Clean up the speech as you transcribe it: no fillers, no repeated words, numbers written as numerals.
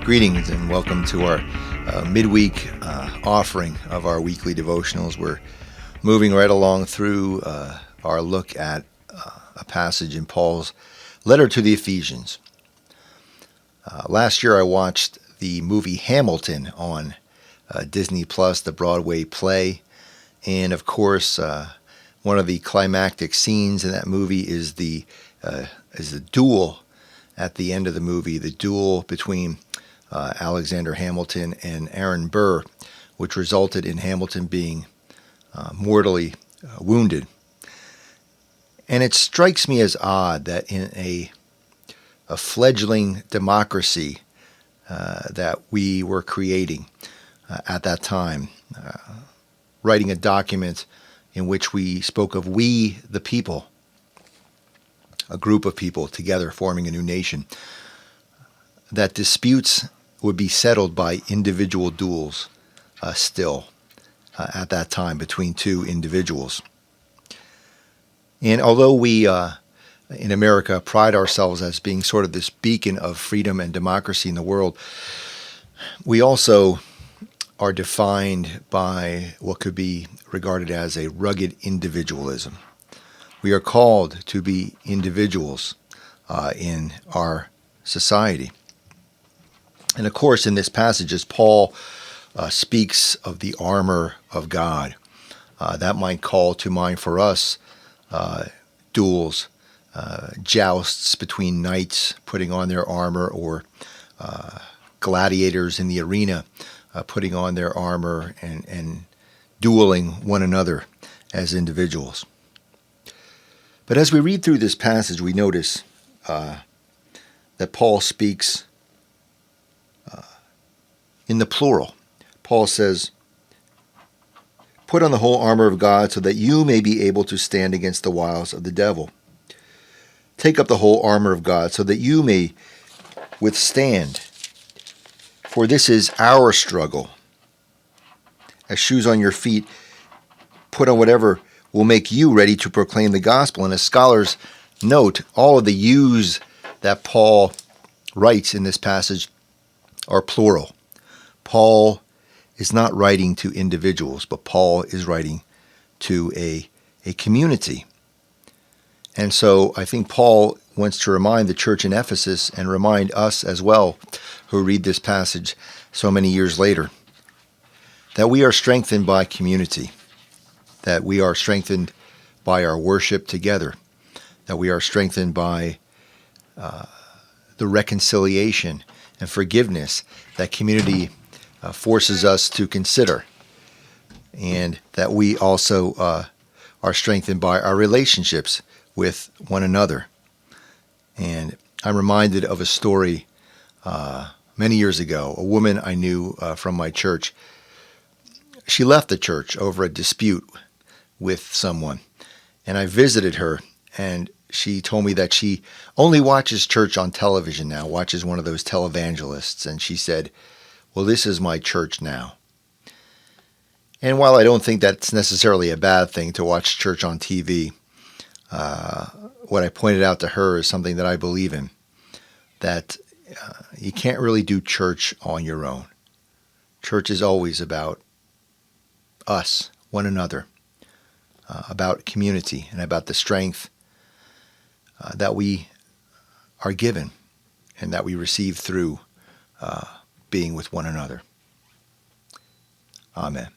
Greetings and welcome to our midweek offering of our weekly devotionals. We're moving right along through our look at a passage in Paul's letter to the Ephesians. Last year I watched the movie Hamilton on Disney Plus, the Broadway play, and of course one of the climactic scenes in that movie is the duel at the end of the movie, the duel between Alexander Hamilton and Aaron Burr, which resulted in Hamilton being mortally wounded. And it strikes me as odd that in a fledgling democracy that we were creating at that time, writing a document in which we spoke of we the people, a group of people together forming a new nation, that disputes would be settled by individual duels still at that time between two individuals. And although we in America pride ourselves as being sort of this beacon of freedom and democracy in the world, we also are defined by what could be regarded as a rugged individualism. We are called to be individuals in our society. And of course, in this passage, as Paul speaks of the armor of God, that might call to mind for us duels, jousts between knights putting on their armor, or gladiators in the arena putting on their armor and dueling one another as individuals. But as we read through this passage, we notice that Paul speaks in the plural. Paul says, "Put on the whole armor of God so that you may be able to stand against the wiles of the devil. Take up the whole armor of God so that you may withstand. For this is our struggle. As shoes on your feet, put on whatever will make you ready to proclaim the gospel." And as scholars note, all of the yous that Paul writes in this passage are plural. Paul is not writing to individuals, but Paul is writing to a community. And so I think Paul wants to remind the church in Ephesus and remind us as well who read this passage so many years later that we are strengthened by community, that we are strengthened by our worship together, that we are strengthened by the reconciliation and forgiveness that community forces us to consider, and that we also are strengthened by our relationships with one another. And I'm reminded of a story many years ago. A woman I knew from my church, she left the church over a dispute with someone, and I visited her, and she told me that she only watches church on television now, watches one of those televangelists, and she said, "Well, this is my church now." And while I don't think that's necessarily a bad thing to watch church on TV, what I pointed out to her is something that I believe in, that you can't really do church on your own. Church is always about us, one another, about community, and about the strength that we are given and that we receive through being with one another. Amen.